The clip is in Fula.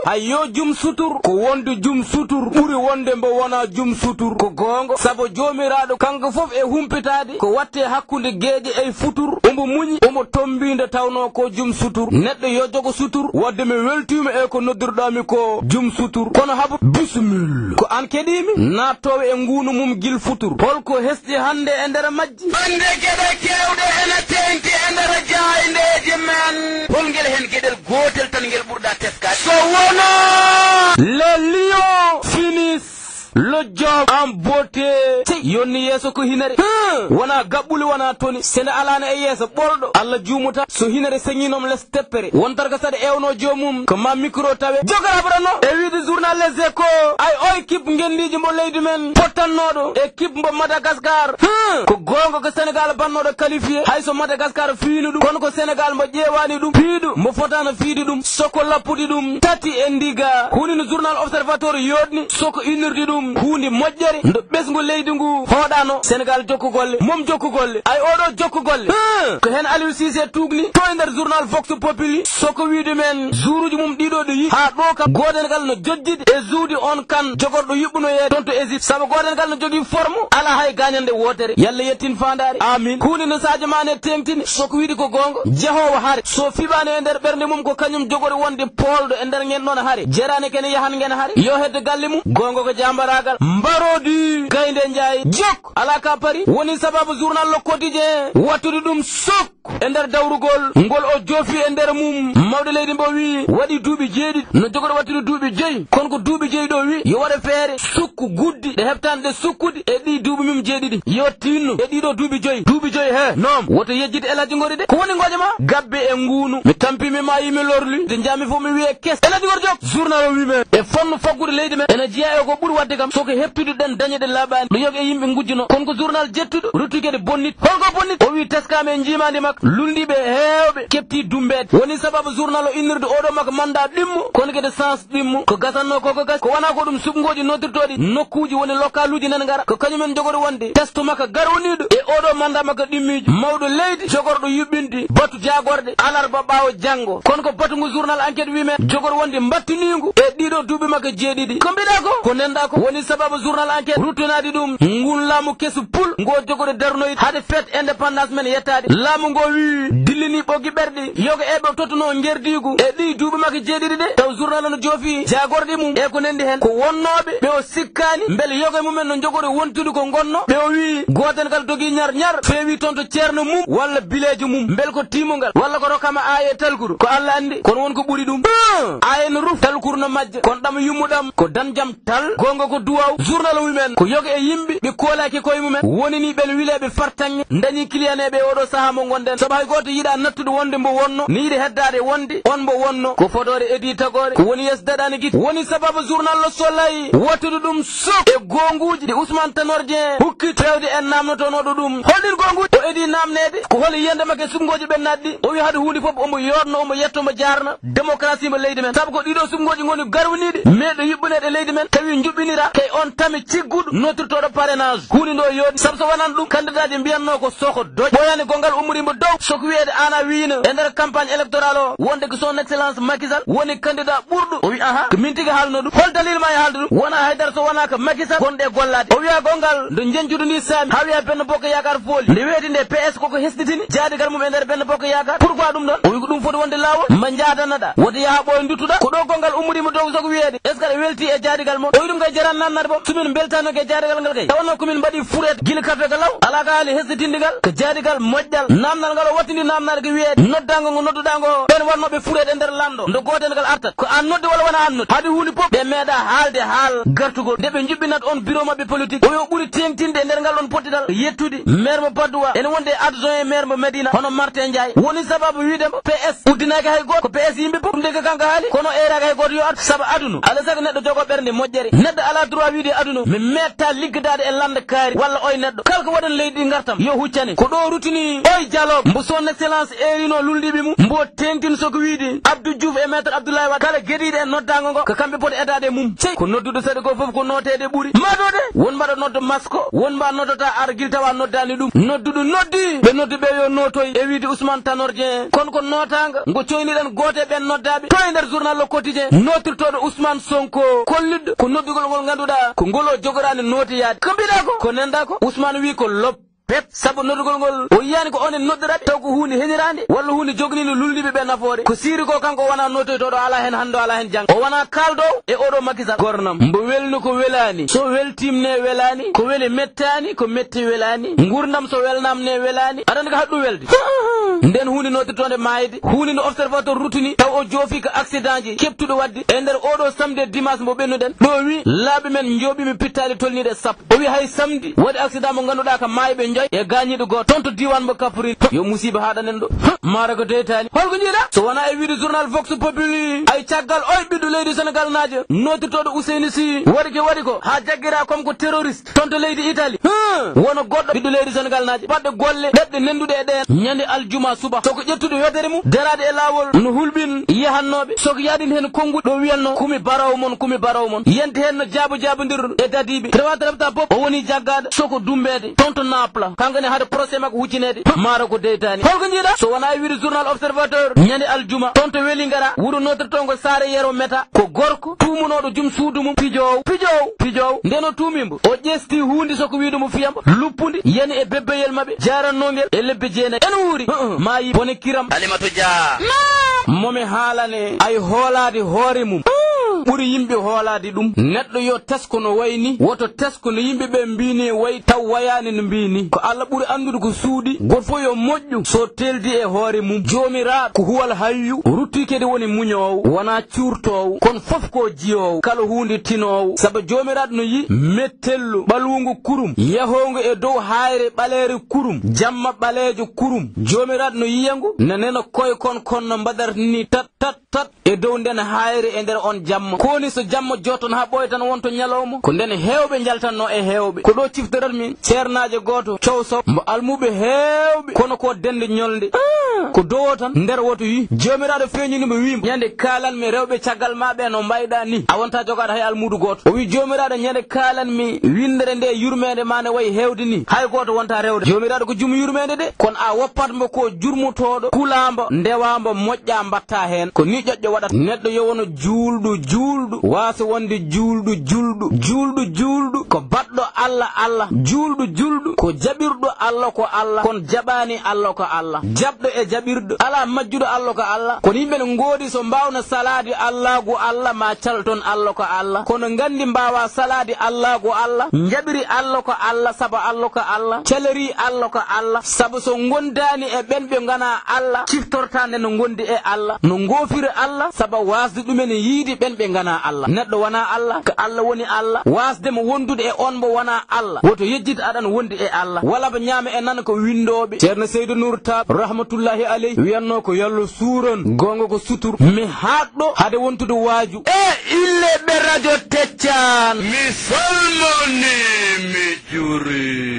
hayyo jum sutur ko wonde jum sutur ɓuri wonde mbo wona jum sutur ko gongo sabo jomiraɗo kanko fof e humpitade ko watte hakkude geeje e futur omo muñi omo tombinde tawno ko jum sutur neɗɗo yo jogo sutur wadde mi weltima e ko noddirɗami ko jum sutur kono habu bisimil ko an keɗimi nattowo e ngunu mum gil futur holko hesɗi hande e nder majji hande geɗe kewɗe ene tengti e nder jayneji men holngel hen gueɗel gotel tan ngel ɓurɗa teskade so wona les lions finissent le job en beauté yonni yeso ko hinere wana gabbuli wana toni sene alana e yeso ɓolɗo Allah jumuta so hinere señinom les teppere wontarga saɗa ewno jomum ko ma micro tawe jogarabrano e wiide journal les échos ay o équipe ngendiji mbo leydi men pottannoɗo équipe mbo Madagascar ko gonga ko Sénégal bannoɗo qualifié hayso Madagascar fiini ɗum kono ko Sénégal mbo ƴewani ɗum piiɗo mbo fotano fiidi ɗum soko lappuɗi ɗum tati e ndiga hunde no journal observateur yodni soko inirdi ɗum hundi moƴƴere ndo ɓesgu leydi ngu hoɗano Sénégal jokku golle mom jokku golle ay oɗo jokku golle ko hen Aliou Cissé tugni to e nder journal Vox Populi soko wiide men jouruji mum ɗiɗo ɗo yi ha ɗo kam godengal no jojjide e juudi on kan jogorɗo yuɓɓuno ye toon to Égypte saabu godengal no jogui forme ala hay gagnande wotere yalla yettin fandare amin hunde no Sadio Mané tengtini soko wiide ko gonga jehowo haare so fiɓani e nder ɓernde mum ko kañum jogori wonde polɗo e nder ngen ɗon haare jerani kene yahan ngen haare yo hedde galle mum gonga ko jambaragal mbarodi gaynde njaay jok ala ka pari woni sababu journal Le Quotidien wattude ɗum sok e nder dawrugol ngol o joofi e nder mum mawɗo leydi mbo wi waɗi duuɓi jeeɗiɗi no jogoɗo wattude duuɓi joyi kono ko duuɓi joyi ɗo wi yo waɗa feere sukku guddi ɗe heɓtande sukkude e ɗi duuɓi mum jeeɗiɗi yo tinno e ɗiɗo duuɓi joyi he noom woto yejjide Elhaji Ngori de ko woni ngoje ma gabbe e ngunu mi tampimi ma yimi lorli de jami fof mi wiye kes Elhaji Ngori jok journal o wi men e fonno faggude leydi men ene jeeya e ko ɓuri wadde kam soko heptude ɗen dañeɗe laaɓani no yoga e yimɓe gujjuno kono ko journal jettuɗo ruttugueɗe bonnit holko bonnit o wi teskame e jimandi makko lulliɓe heewɓe kepti dumbede woni sababu journal o innirde oɗo makko mandat ɗimmo kono kede sens ɗimmo ko gasanno koko gas ko wona ko ɗum subgoji noddirtoɗi nokkuji woni local uji nan gara ko kañumen jogori wonde testo makko garoniɗo e oɗo mandat makko ɗimmiji mawɗo leydi jogorɗo yuɓɓinde batu jagorde alarba ɓawo janggo kono ko batungu journal enquête wimen jogori wonde mbattinigu e ɗiɗo duuɓi makko jeeɗiɗi ko mbiɗa ko nenda ko woni sababu journal enquête ruttonadi ɗum ngun laamu kesu pul ngo jogori darnoyde hade fête indépendance men yettade laamu ngo wi dillini ɓoggi ɓerɗe yoga eɓe tottuno gerdigu e ɗi duuɓi makko jeeɗiɗi ɗe taw journal no joofi jagorde mum e ko nendi hen ko wonnoɓe ɓe o sikkani beele yoga mumen no jogori wontude ko gonno ɓe o wi goten kala dogui ñar feewi toon to ceerno mum walla bilejo mum beel ko timogal walla ko rokkama aaye talkudu ko Allah andi kono won ko ɓuuri ɗum aaye no ruf talkuru no majja kono ɗam yummuɗam ko danjam tal gonga ko duwaw journal wimen ko yoga e yimɓe ɓe koolaki koye mumen wonini ɓen wileɓe fartange dañi cliyaneɓe oɗo saaha mo gonden saabu hay goto yiiɗa nattude wonde mbo wonno ni yiiɗe heddade wonde on mbo wonno ko fotore edi tagore ko woni yesdaɗani guite woni sababu journal Le Soleil wattude ɗum sok e gonguji ɗi Ousmane Tanor Dieng hukki fewde en namnotonoɗo ɗum holɗin gonguji o edi namnede ko holi yiyande makke sumgoji ɓennaɗɗi o wi hade hunde foof omo yotno omo yetto omo jarna démocratie mo leydi men saabu ko ɗiɗo sumgoji goni garwaniɗe meɗo yuɓɓunede leydi men tawi juɓɓinira kay on tami cigguɗo nottirtoɗo parrainage hunde ndo yodi saabu so wonan ɗum candidat ji mbiyanno ko soko doj ɓoyani gongal ummorimo dow soko wiyede ana wiino e nder campagne électoral o wonde ko son excellence Macky Sall woni candidat ɓurɗo o wi aha ko min tigui haalno ɗum hol dalil ma e haalde ɗum wona haydara so wona ko Macky Sall gonɗe gollade o wiya gongal ndo jenjudu ni saami ha wiya Benno Bokk Yakar fooli nde weeti nde PS koko hesɗitini jaadigal mum e nder Benno Bokk Yakar pourquoi ɗum ɗon o wi ko ɗum foti wonde lawol ma jadanaɗa woto yaha ɓoye duttuɗa ko ɗo gongal ummorimo dow soko wiyede est ce que aɗa welti e jaadigal mon o wi ɗum kay jaran nannade bom somin beltanoke e jaadigal ngal kay tawanno komin mbaɗi furet guila café ko law ala ka haali hesɗitindigal ko jaadigal moƴƴal namdal ngal o wattini namdade ko wiyede noddago ngo nodduɗago ɓen wannoɓe furet e nder lamɗo ndo gotengal artat ko an nodde walla wona an nodde haade hunde pop ɓe meeɗa haalde haal gartugol nde ɓe juɓɓinat on bureau mabɓe politique o yo ɓuuri tengtinde e nder ngal ɗon pottital yettude maire mo Padoua ene wonde adjoint maire mo Médina hono Martin Ndiaye woni sababu wiidemo PS uddinaki hay goto ko PS yimɓe pop ɗum de ko kanko haali kono eraki hay goto yo atu saabu aduna alay saago neɗɗo jogo ɓernde moƴƴere neɗɗo ala droit wiide aduna mi metta liggidade e lande kaari walla oye neɗɗo kala ko waɗan leydi ɗi gartam yo huccane ko ɗo rutini oye dialogue mbo son excellence France erino luldiɓe mum mbo tengtin soko wiide Abdou Diouf e maître Abdoulaye Wade kala gueɗiɗe e noddago ngo ko kamɓe poti edade mum cey ko nodduɗo sadi ko foof ko notede ɓuuri madode won mbaɗa nodda masko won mba noddata argil tawa noddani ɗum nodduɗo noddi ɓe noddi ɓe yo notoy e wiide Ousmane Tanor Dieng kono ko notanga ngo coyniɗen gote ɓen noddaɓe to e nder journal Le Quotidien notirtoɗo Ousmane Sonko kolliɗɗo ko noddugol ngol ganduɗa ko ngol o jogorani notiyade ko mbiɗa ko nenda ko Ousmane wi ko lop pep sabu noddugol ngol o yiyani ko onen noddirade taw ko hunde heñirande walla hunde jognino lulliɓe ɓe nafoore ko siiri ko kanko wona notoytoɗo ala hen hande ala hen jang o wona kaldowo e oɗo Macky Sall gornam mbo welni ko welani so weltimne welani ko weli mettani ko metti welani gurdam so welnamne welani aɗa andi ko haɗɗum welde nden hunde notirtonde mayde hunde no observateur rutini taw o joofi ko accident ji keptuɗo wadde e nder oɗo samedi dimanche mo ɓennuɗen ɗo wi laaɓi men jooɓimi pittali tolniɗe sappo o wi hay samedi waɗi accident mo ganduɗa ko mayɓe joy e gañiɗo goto toon to diwan mo Kaffrine yo musiba haɗanen ɗo mara ko deytani holko jiiɗa so wona e wiide journal Vox Populi ay caggal oy ɓiɗɗo leydi Sénégal naajo notirtoɗo Ousseyni Sy waɗi ko ha jagguira comme ko terroriste toon to leydi Italie wono goɗɗo ɓiɗɗo leydi Sénégal naajo baɗɗo golle ɗeɗɗe nenduɗe e ɗen ñande aljuma suba soko ƴettuɗo yodere mum darade e lawol no hulɓin yahannoɓe soko yaadin hen konguɗo ɗo wiyanno kumi baraw mon yente hen no jaabodir e dadiɓe trewata pop o woni jaggade soko dumbede toon to Naples kankane hade procès makko huccinede mara ko deytani holko jiiɗa so wona e wiide journal Observateur ñande aljuma toon to weeli ngara wuuro notirtongo saare yero meta ko gorko tumunoɗo jum suudu mum pijowo ndeno tumimbo o ƴesti hunde soko wiidomo fiyamba luppude yani e bebbeyel mabɓe jarannogel e lebbe jeenayi en wuuri mayi bone kiram Alimatu Dia momi haalane ay hoolade hoore mum ɓuri yimɓe hoolade ɗum neɗɗo yo tesko no wayni woto tesko no yimɓeɓe mbini wayi taw wayani no mbini ko Allah ɓuri andude ko suuɗi goto fof yo moƴƴu so teldi e hoore mum jomiraɗo ko huwal hayyu rutti kedi woni muñowo wona curtowo kono fof ko jiyowo kala hunde tinowo saabu jomiraɗo no yi mettello ɓalwungu kurum yahongo e dow hayre ɓaleere kurum jamma ɓaleejo kurum jomiraɗo no yiyangu naneno koye kon no mbaɗarni tat e dow nden hayre e nder on jamma koni so jamma jotton ha ɓoya tan wonto ñalawma ko nden hewɓe jaltanno e hewɓe ko ɗo ciftorat min ceernajo goto cow sow mbo almuɓe hewɓe kono ko dende ñolde ko dowo tan nder woto wi jomiraɗo feeñinimo wimo ñande kalanmi rewɓe caggal maɓe no mbayɗa ni a wonta jogaɗo hay almudu goto o wi jomiraɗo ñande kalanmi windere nde yurmede ma ne wayi hewde ni hay goto wonta rewde jomiraɗo ko jumu yurmede de kono a woppatmo ko jurmutoɗo kulamba ndewamba moƴƴa mbatta hen ko ni ƴoƴƴo waɗata neɗɗo yowono juulɗo wasa wonde juulɗo ko baɗɗo Allah juulɗo ko jaɓirɗo Allah ko Allah kono jaɓani Allah ko Allah jaɓɗo e jaɓirɗo ala majjuɗo Allah ko Allah kono yimɓe ne ngoodi so mbawna salade Allah go Allah ma calton Allah ko Allah kono gandi mbawa salade Allah go Allah jaɓiri Allah ko Allah saabu Allah ko Allah calari Allah ko Allah saabu so gondani e ɓen ɓe gana Allah ciftortande no gondi e Allah no ngofiri Allah saabu wasde ɗumen yiidi ɓen ɓe gana Allah neɗɗo wona Allah ko Allah woni Allah wasdemo wondude e on mo wona Allah woto yejjid aɗan wondi e Allah wala ba ñaama e nana ko windoɓe ceerno Seydou Nour Tall rahmatullahi aleyhi wiyanno ko yallo suuron gonga ko sutur mi haɗɗo hade wontude waaju e ille ɓe radio Teccan mi salmoni mi juuri